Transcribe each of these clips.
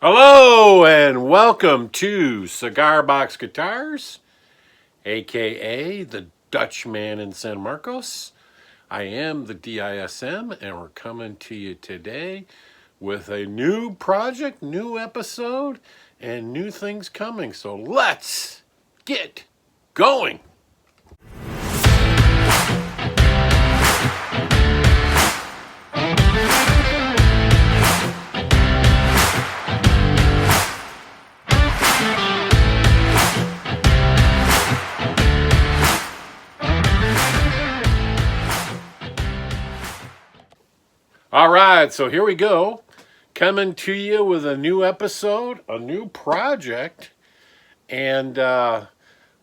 Hello and welcome to Cigar Box Guitars, aka the Dutch Man in San Marcos. I am the DISM, and we're coming to you today with a new project, new episode, and new things coming. So let's get going. All right, so here we go. Coming to you with a new episode, a new project, and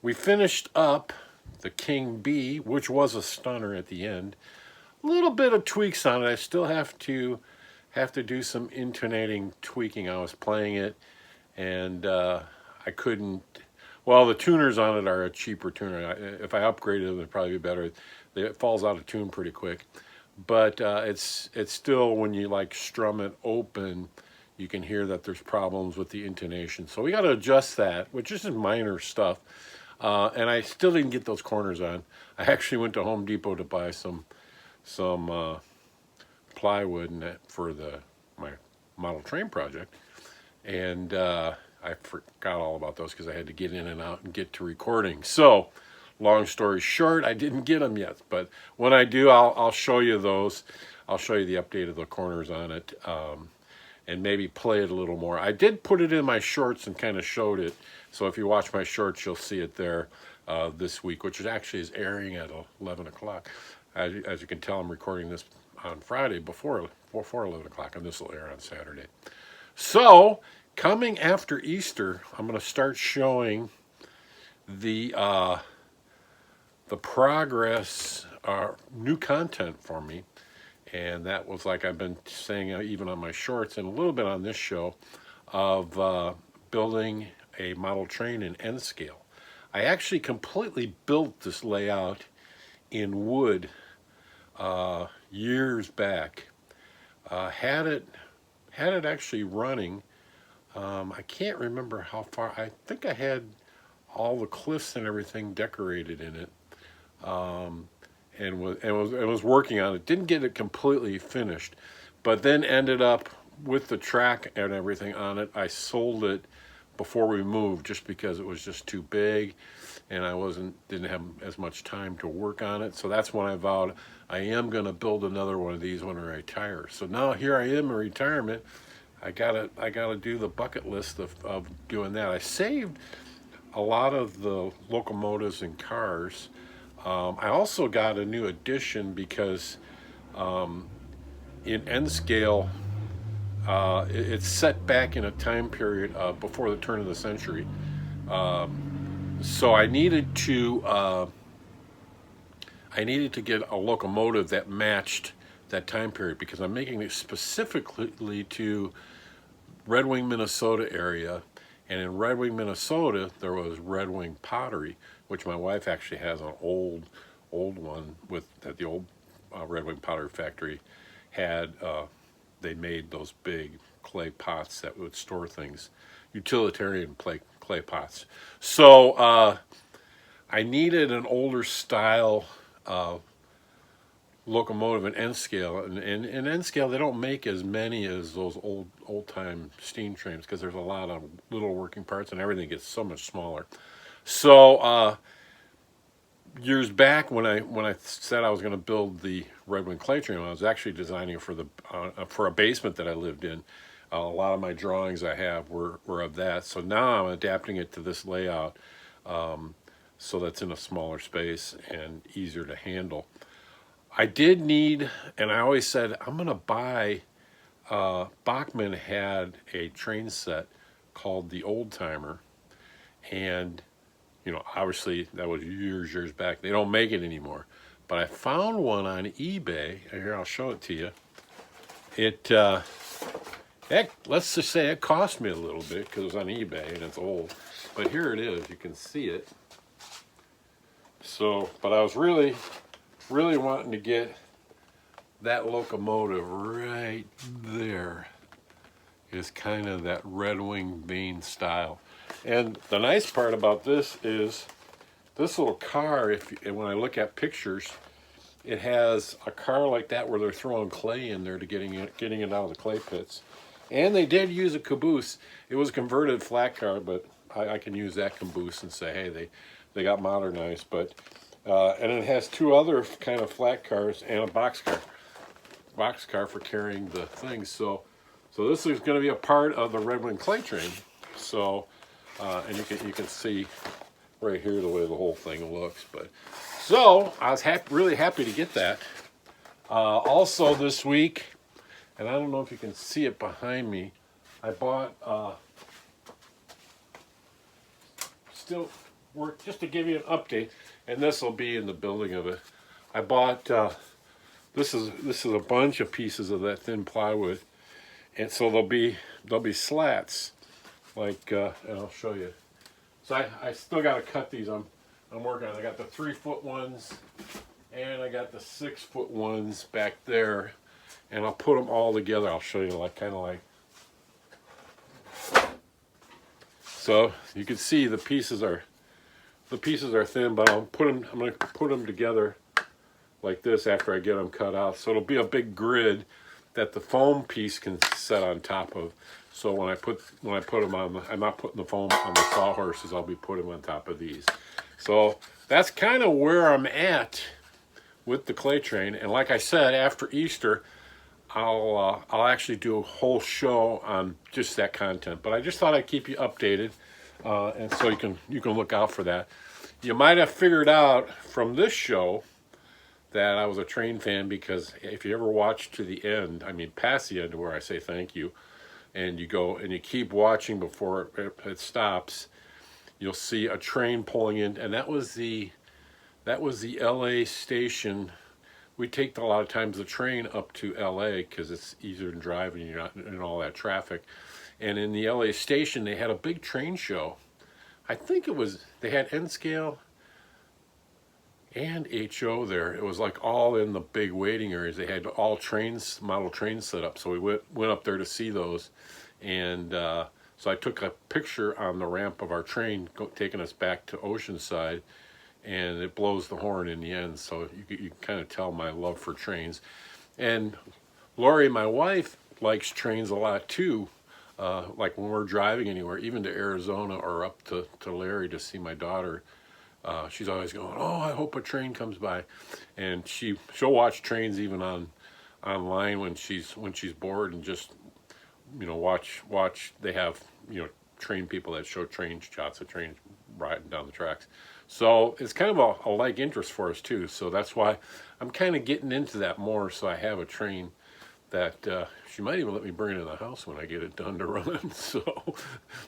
we finished up the King B, which was a stunner at the end. A little bit of tweaks on it. I still have to do some intonating tweaking. I was playing it, and I couldn't. Well, the tuners on it are a cheaper tuner. If I upgraded them, it'd probably be better. It falls out of tune pretty quick. But it's still, when you like strum it open, you can hear that there's problems with the intonation. So we got to adjust that, which is minor stuff. And I still didn't get those corners on. I actually went to Home Depot to buy some plywood for my model train project, and I forgot all about those because I had to get in and out and get to recording. So long story short, I didn't get them yet, but when I do, I'll show you those. I'll show you the update of the corners on it, and maybe play it a little more. I did put it in my shorts and kind of showed it, so if you watch my shorts, you'll see it there this week, which actually is airing at 11 o'clock. As you can tell, I'm recording this on Friday before 11 o'clock, and this will air on Saturday. So, coming after Easter, I'm going to start showing the progress, new content for me, and that was, like I've been saying, even on my shorts and a little bit on this show, of building a model train in N scale. I actually completely built this layout in wood years back. Had it actually running. I can't remember how far. I think I had all the cliffs and everything decorated in it, and was working on it. Didn't get it completely finished, but then ended up with the track and everything on it. I sold it before we moved just because it was just too big, and I didn't have as much time to work on it. So that's when I vowed I am going to build another one of these when I retire. So now here I am in retirement. I gotta do the bucket list of doing that. I saved a lot of the locomotives and cars. I also got a new addition because in N scale, it's set back in a time period before the turn of the century. So I needed to get a locomotive that matched that time period, because I'm making it specifically to Red Wing, Minnesota area. And in Red Wing, Minnesota, there was Red Wing pottery, which my wife actually has an old one that the old Red Wing pottery factory had. They made those big clay pots that would store things, utilitarian clay pots. So I needed an older style locomotive in N scale, and in N scale they don't make as many as those old time steam trains, because there's a lot of little working parts and everything gets so much smaller. So years back, when I said I was going to build the Red Wing clay train, I was actually designing for a basement that I lived in. A lot of my drawings I have were of that. So now I'm adapting it to this layout, so that's in a smaller space and easier to handle. I did need, and I always said I'm going to buy, Bachman had a train set called the Old Timer, and obviously that was years back. They don't make it anymore, but I found one on eBay. Here, I'll show it to you. Let's just say it cost me a little bit because it was on eBay and it's old, but here it is. You can see it. So, but I was really wanting to get that locomotive right there, is kind of that Red Wing vein style. And the nice part about this is this little car, when I look at pictures, it has a car like that where they're throwing clay in there to getting it out of the clay pits. And they did use a caboose. It was a converted flat car, but I can use that caboose and say, hey, they got modernized. But and it has two other kind of flat cars and a box car for carrying the things. So this is going to be a part of the Red Wing clay train. So and you can see right here the way the whole thing looks. But so I was really happy to get that. Also this week, and I don't know if you can see it behind me, I bought still work just to give you an update, and this will be in the building of it. I bought this is a bunch of pieces of that thin plywood, and so there'll be slats like and I'll show you. So I still got to cut these. I'm working on. I got the 3-foot ones, and I got the 6-foot ones back there, and I'll put them all together. I'll show you kind of like. So you can see the pieces are thin, but I'm going to put them together like this after I get them cut out. So it'll be a big grid that the foam piece can set on top of. So when I put them on, I'm not putting the foam on the sawhorses. I'll be putting them on top of these. So that's kind of where I'm at with the clay train. And like I said, after Easter, I'll actually do a whole show on just that content. But I just thought I'd keep you updated, and so you can look out for that. You might have figured out from this show that I was a train fan, because if you ever watch to the end, I mean past the end where I say thank you, and you go and you keep watching before it stops, you'll see a train pulling in, and that was the LA station. We take a lot of times the train up to LA because it's easier than driving. You're not in all that traffic. And in the LA station, they had a big train show. I think they had N-Scale and HO there. It was like all in the big waiting areas. They had all model trains set up. So we went up there to see those. And so I took a picture on the ramp of our train taking us back to Oceanside. And it blows the horn in the end, so you can kind of tell my love for trains. And Lori, my wife, likes trains a lot too. Like when we're driving anywhere, even to Arizona or up to Larry to see my daughter, she's always going, "Oh, I hope a train comes by," and she'll watch trains even online when she's bored, and just watch. They have train people that show shots of trains riding down the tracks. So it's kind of a like interest for us too. So that's why I'm kind of getting into that more. So I have a train that she might even let me bring it in the house when I get it done to run. So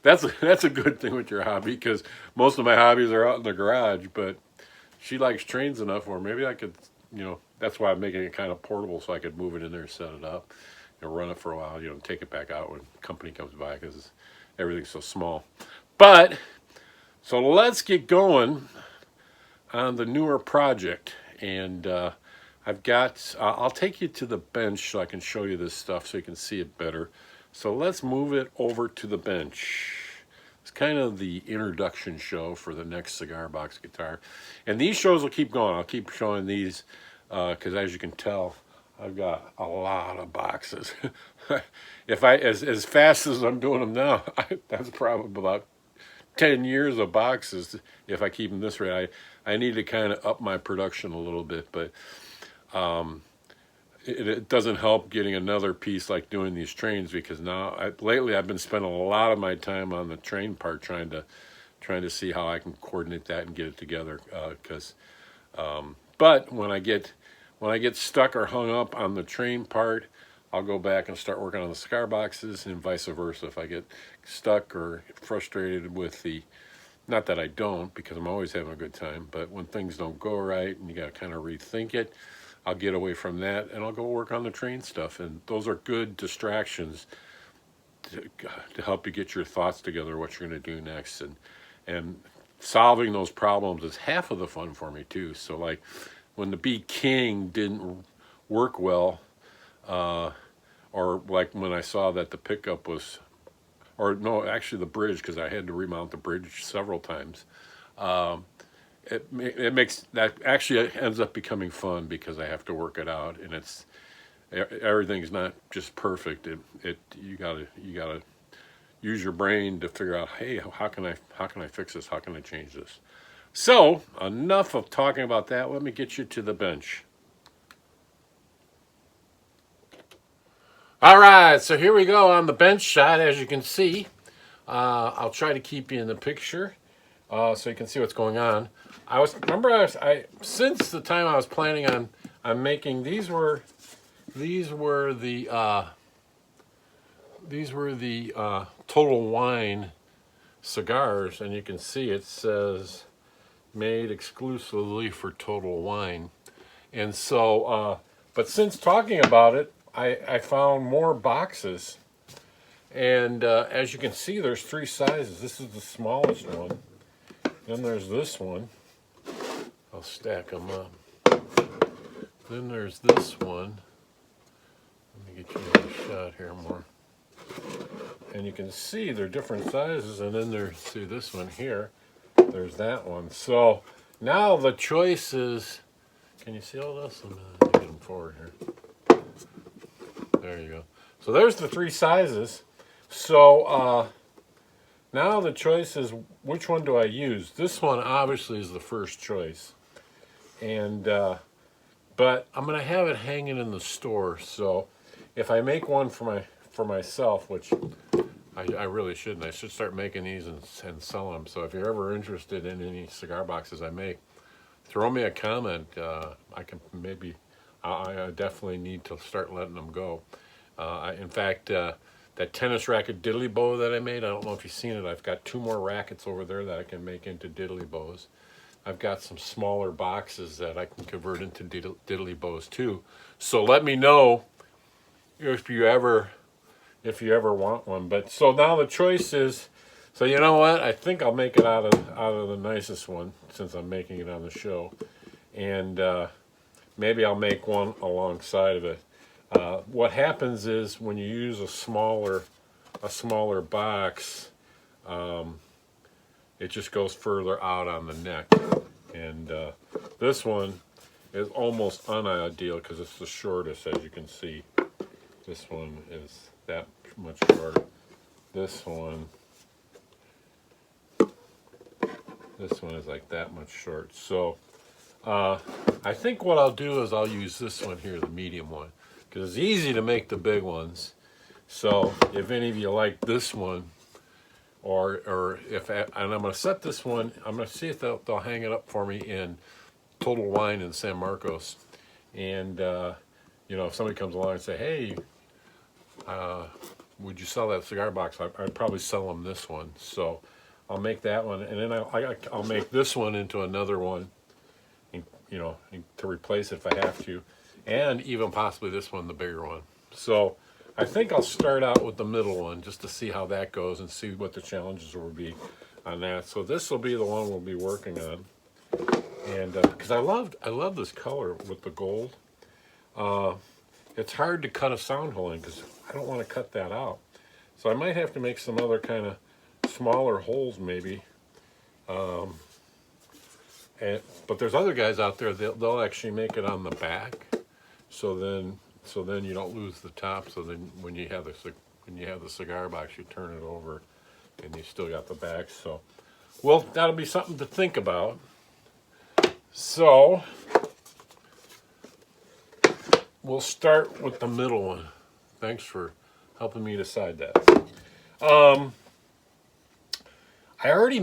that's a good thing with your hobby, because most of my hobbies are out in the garage. But she likes trains enough, or maybe I could, that's why I'm making it kind of portable, so I could move it in there, set it up, run it for a while, take it back out when company comes by, because everything's so small. But so let's get going on the newer project, and I'll take you to the bench so I can show you this stuff so you can see it better. So let's move it over to the bench. It's kind of the introduction show for the next Cigar Box guitar, and these shows will keep going. I'll keep showing these because as you can tell, I've got a lot of boxes. If as fast as I'm doing them now, that's probably about 10 years of boxes if I keep them this rate. I need to kind of up my production a little bit, but it doesn't help getting another piece like doing these trains, because now lately I've been spending a lot of my time on the train part, trying to see how I can coordinate that and get it together. But when I get stuck or hung up on the train part, I'll go back and start working on the cigar boxes, and vice versa. If I get stuck or frustrated with not that I don't, because I'm always having a good time, but when things don't go right and you got to kind of rethink it, I'll get away from that and I'll go work on the train stuff. And those are good distractions to help you get your thoughts together, what you're going to do next. And solving those problems is half of the fun for me too. So like when the Be King didn't work well, or like when I saw that the pickup was, or no, actually the bridge, because I had to remount the bridge several times. Um, it makes that actually ends up becoming fun because I have to work it out, and everything's not just perfect. You gotta use your brain to figure out, hey, how can I fix this? How can I change this? So enough of talking about that. Let me get you to the bench. All right, so here we go on the bench shot. As you can see, I'll try to keep you in the picture so you can see what's going on. I since the time I was planning on making these were the Total Wine cigars, and you can see it says made exclusively for Total Wine. And so, but since talking about it, I found more boxes. And as you can see, there's 3 sizes. This is the smallest one. Then there's this one. I'll stack them up. Then there's this one. Let me get you a shot here more. And you can see they're different sizes. And then there's, see this one here. There's that one. So now the choice is, can you see all this? Let me get them forward here. There you go. So there's the 3 sizes. So now the choice is, which one do I use? This one obviously is the first choice. And but I'm going to have it hanging in the store. So if I make one for myself, which I really shouldn't. I should start making these and sell them. So if you're ever interested in any cigar boxes I make, throw me a comment. I can maybe, I definitely need to start letting them go. In fact, that tennis racket diddly bow that I made, I don't know if you've seen it. I've got 2 more rackets over there that I can make into diddly bows. I've got some smaller boxes that I can convert into diddly bows too. So let me know if you ever want one. But so now the choice is, so you know what? I think I'll make it out of the nicest one since I'm making it on the show, and maybe I'll make one alongside of it. What happens is when you use a smaller box, it just goes further out on the neck, and this one is almost unideal because it's the shortest, as you can see. This one is that much short. This one is like that much short. So I think what I'll do is I'll use this one here, the medium one, because it's easy to make the big ones. So if any of you like this one, or if and I'm going to set this one, I'm going to see if they'll hang it up for me in Total Wine in San Marcos. And you know, if somebody comes along and say, hey, would you sell that cigar box? I'd probably sell them this one. So I'll make that one, and then I'll make this one into another one, you know, to replace it if I have to, and even possibly this one, the bigger one. So I think I'll start out with the middle one just to see how that goes and see what the challenges will be on that. So this will be the one we'll be working on, and because I love this color with the gold. It's hard to cut a sound hole in because I don't want to cut that out. So I might have to make some other kind of smaller holes maybe. But there's other guys out there, they'll actually make it on the back. So then you don't lose the top. So then when you have the cigar box, you turn it over and you still got the back. So, well, that'll be something to think about. So we'll start with the middle one. Thanks for helping me decide that. I already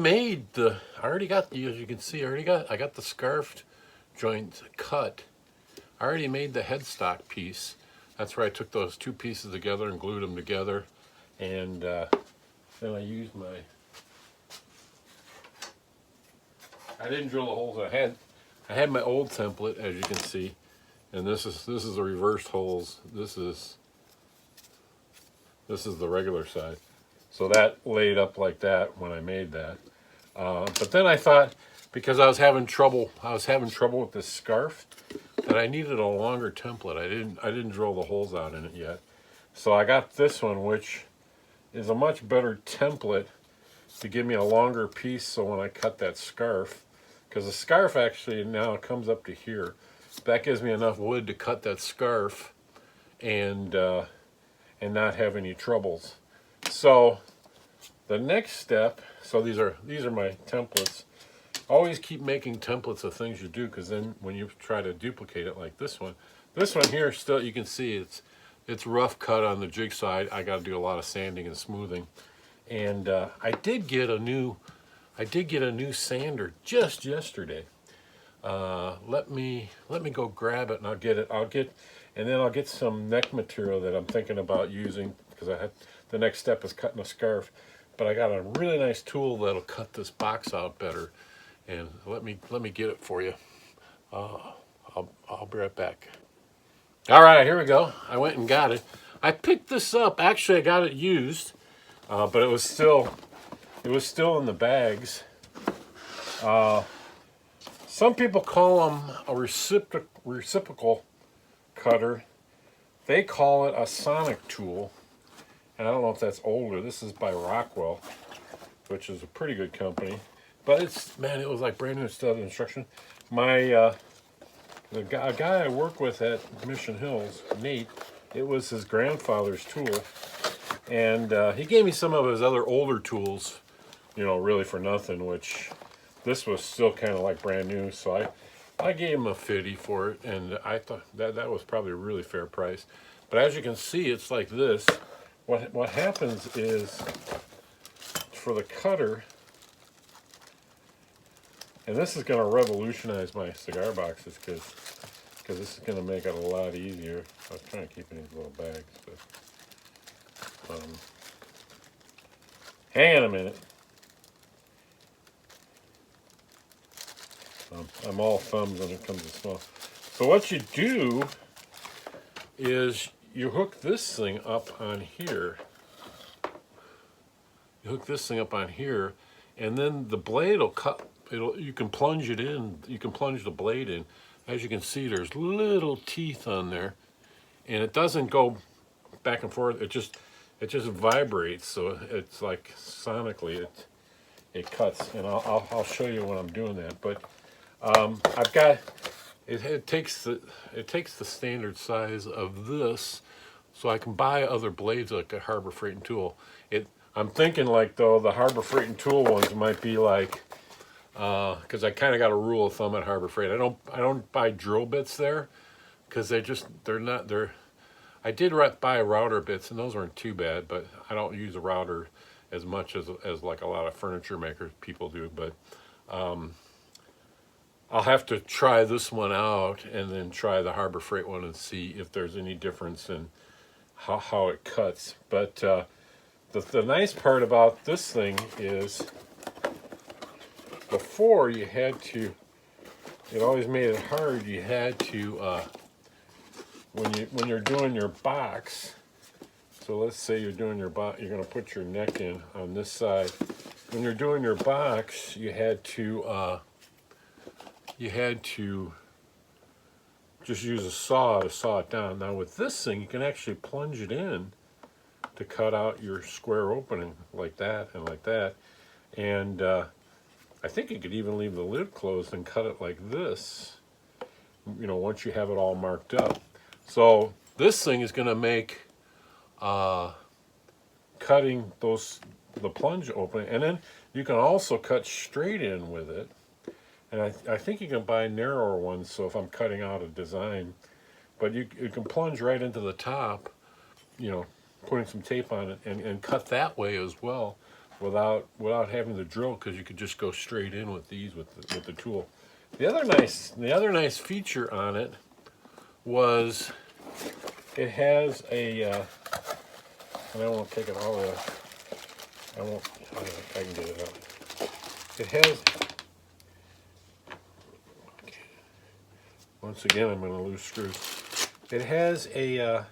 got, as you can see, I got the scarf joint cut. I already made the headstock piece. That's where I took those 2 pieces together and glued them together. And then I used I didn't drill the holes. I had my old template, as you can see. And this is the reversed holes. This is the regular side. So that laid up like that when I made that. But then I thought, because I was having trouble with this scarf, that I needed a longer template. I didn't drill the holes out in it yet. So I got this one, which is a much better template to give me a longer piece, so when I cut that scarf, because the scarf actually now comes up to here, that gives me enough wood to cut that scarf and not have any troubles. So the next step, so these are my templates. Always keep making templates of things you do, because then when you try to duplicate it, like this one here, still you can see it's rough cut on the jigsaw. I got to do a lot of sanding and smoothing. And I did get a new sander just yesterday. Let me go grab it, and I'll get some neck material that I'm thinking about using, because the next step is cutting a scarf. But I got a really nice tool that'll cut this box out better. And let me get it for you. I'll be right back. All right, here we go. I went and got it. I picked this up. Actually, I got it used, but it was still in the bags. Some people call them a reciprocal cutter. They call it a sonic tool, and I don't know if that's older. This is by Rockwell, which is a pretty good company. But it was like brand new stuff, instruction. A guy I work with at Mission Hills, Nate, it was his grandfather's tool. And he gave me some of his other older tools, really for nothing, which this was still kind of like brand new. So I gave him a 50 for it, and I thought that was probably a really fair price. But as you can see, it's like this. What happens is, for the cutter, and this is going to revolutionize my cigar boxes, because this is going to make it a lot easier. I was trying to keep it in these little bags, but hang on a minute. I'm all thumbs when it comes to small. So what you do is you hook this thing up on here. And then the blade will cut. You can plunge it in. You can plunge the blade in. As you can see, there's little teeth on there, and it doesn't go back and forth. It just vibrates. So it's like sonically it cuts. And I'll show you when I'm doing that. But I've got it. It takes the standard size of this, so I can buy other blades like a Harbor Freight and Tool. I'm thinking, like, though, the Harbor Freight and Tool ones might be like. Because I kind of got a rule of thumb at Harbor Freight. I don't buy drill bits there, because I did buy router bits, and those weren't too bad, but I don't use a router as much as like a lot of furniture makers people do. But I'll have to try this one out and then try the Harbor Freight one and see if there's any difference in how it cuts. But the nice part about this thing is, before you had to, it always made it hard. You had to, when you're doing your box, so let's say you're doing your box, you're going to put your neck in on this side. When you're doing your box, you had to just use a saw to saw it down. Now with this thing, you can actually plunge it in to cut out your square opening like that and like that. And I think you could even leave the lid closed and cut it like this, once you have it all marked up. So this thing is going to make cutting the plunge opening, and then you can also cut straight in with it. And I think you can buy narrower ones, so if I'm cutting out a design, but you can plunge right into the top, putting some tape on it, and cut that way as well, without having to drill, because you could just go straight in with these with the tool. The other nice feature on it was it has a and I won't take it all the way out. I can get it out. It has, once again, I'm going to lose screws. It has a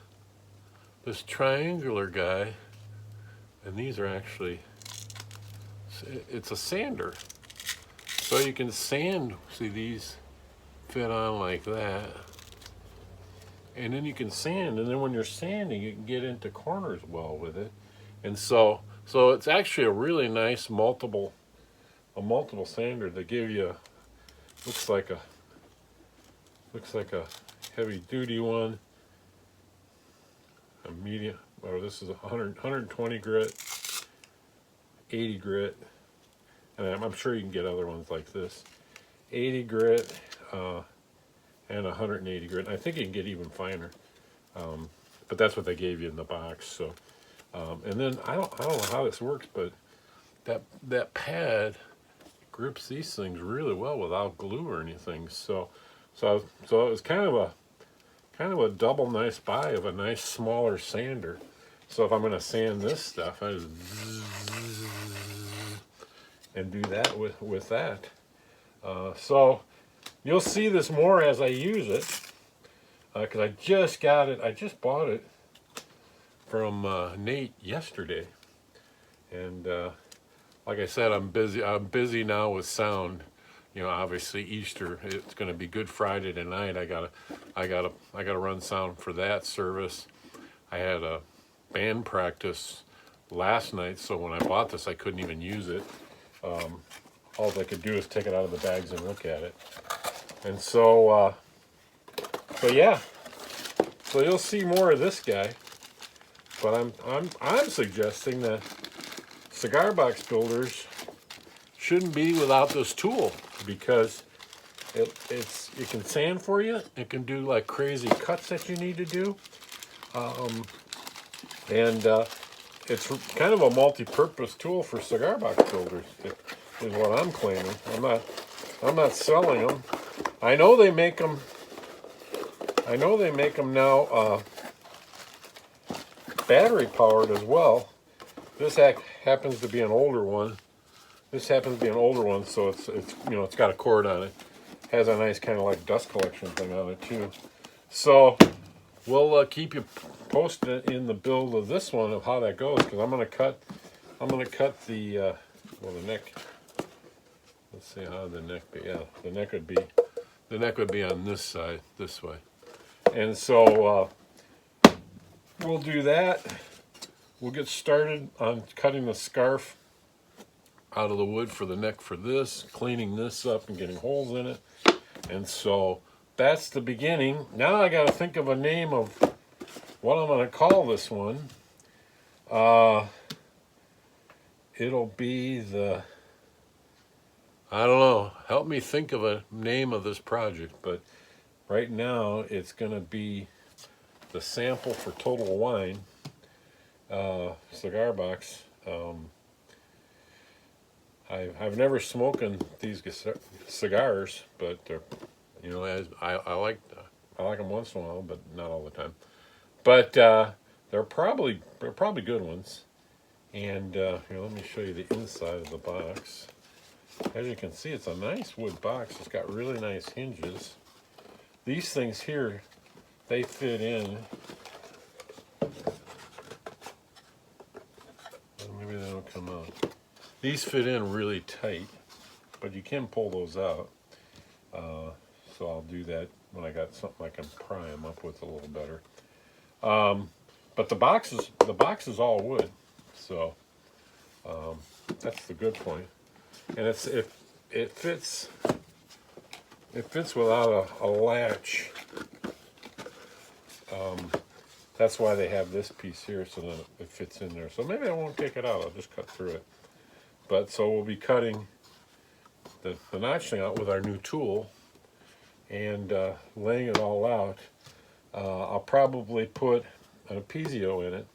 this triangular guy, and these are actually, it's a sander. So you can sand, see, these fit on like that. and then you can sand, and then when you're sanding, you can get into corners well with it. And so it's actually a really nice multiple sander to give you, looks like a heavy duty one, a medium, or this is a 120 grit, 80 grit, and I'm sure you can get other ones like this, 80 grit, and 180 grit. And I think you can get even finer, but that's what they gave you in the box. So, and then I don't know how this works, but that pad grips these things really well without glue or anything. So it was kind of a double nice buy of a nice smaller sander. So if I'm going to sand this stuff, I just and do that with that. So you'll see this more as I use it, because I just got it. I just bought it from Nate yesterday, and like I said, I'm busy. I'm busy now with sound. You know, obviously Easter. It's going to be Good Friday tonight. I gotta run sound for that service. I had a band practice last night, so when I bought this, I couldn't even use it. All I could do is take it out of the bags and look at it. And so yeah. So you'll see more of this guy. But I'm suggesting that cigar box builders shouldn't be without this tool, because it can sand for you. It can do like crazy cuts that you need to do, and it's kind of a multi-purpose tool for cigar box builders. Is what I'm claiming. I'm not selling them. I know they make them. I know they make them now battery powered as well. This happens to be an older one. So it's it's got a cord on it. Has a nice kind of like dust collection thing on it too. So we'll keep you posted in the build of this one of how that goes, because I'm gonna cut the the neck. Let's see how the neck be. Yeah, the neck would be on this side, this way. And so we'll do that. We'll get started on cutting the scarf out of the wood for the neck for this, cleaning this up and getting holes in it. And so that's the beginning. Now I got to think of a name of what I'm going to call this one. It'll be the, I don't know, help me think of a name of this project, but right now it's going to be the sample for Total Wine cigar box. I've never smoked these cigars, but they're, I like them once in a while, but not all the time. But they're probably good ones. And here, let me show you the inside of the box. As you can see, it's a nice wood box. It's got really nice hinges. These things here, they fit in. Maybe they don't come out. These fit in really tight, but you can pull those out. So I'll do that when I got something I can pry them up with a little better. But the box is all wood, so that's the good point. And it fits without a latch. That's why they have this piece here, so that it fits in there. So maybe I won't take it out. I'll just cut through it. But so we'll be cutting the notch thing out with our new tool and laying it all out. I'll probably put an Apizio in it.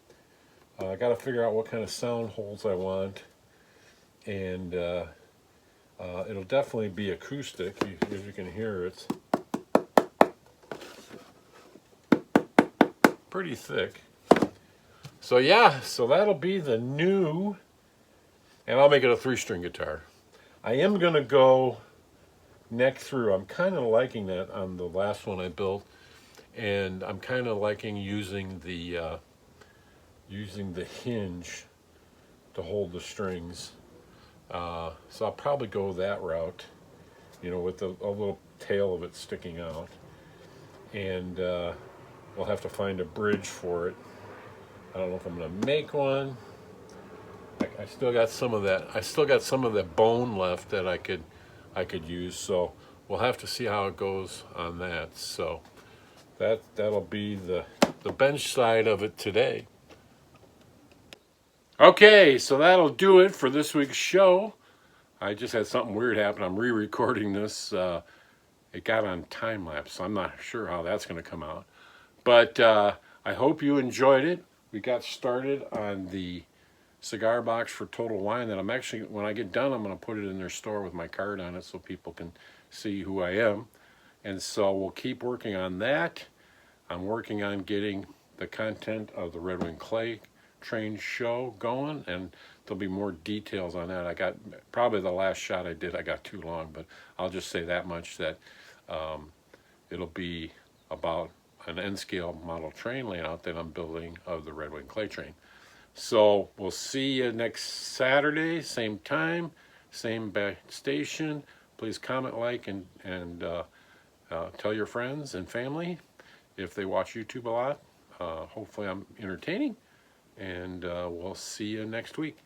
I got to figure out what kind of sound holes I want, and it'll definitely be acoustic. As you can hear, it's pretty thick. So yeah, so that'll be the new, and I'll make it a 3-string guitar. I am gonna go neck through. I'm kind of liking that on the last one I built, and I'm kind of liking using the hinge to hold the strings. So I'll probably go that route, with a little tail of it sticking out, and we'll have to find a bridge for it. I don't know if I'm going to make one. I still got some of that. I still got some of that bone left that I could use. So we'll have to see how it goes on that. So that'll be the bench side of it today. Okay, so that'll do it for this week's show. I just had something weird happen. I'm re-recording this. It got on time lapse, so I'm not sure how that's going to come out. But I hope you enjoyed it. We got started on the cigar box for Total Wine that I'm actually, when I get done, I'm going to put it in their store with my card on it so people can see who I am. And so we'll keep working on that. I'm working on getting the content of the Red Wing Clay Train show going, and there'll be more details on that. I got probably the last shot I did, I got too long, but I'll just say that much, that it'll be about an N-scale model train layout that I'm building of the Red Wing Clay Train. So we'll see you next Saturday, same time, same station. Please comment, like, and tell your friends and family if they watch YouTube a lot. Hopefully I'm entertaining, and we'll see you next week.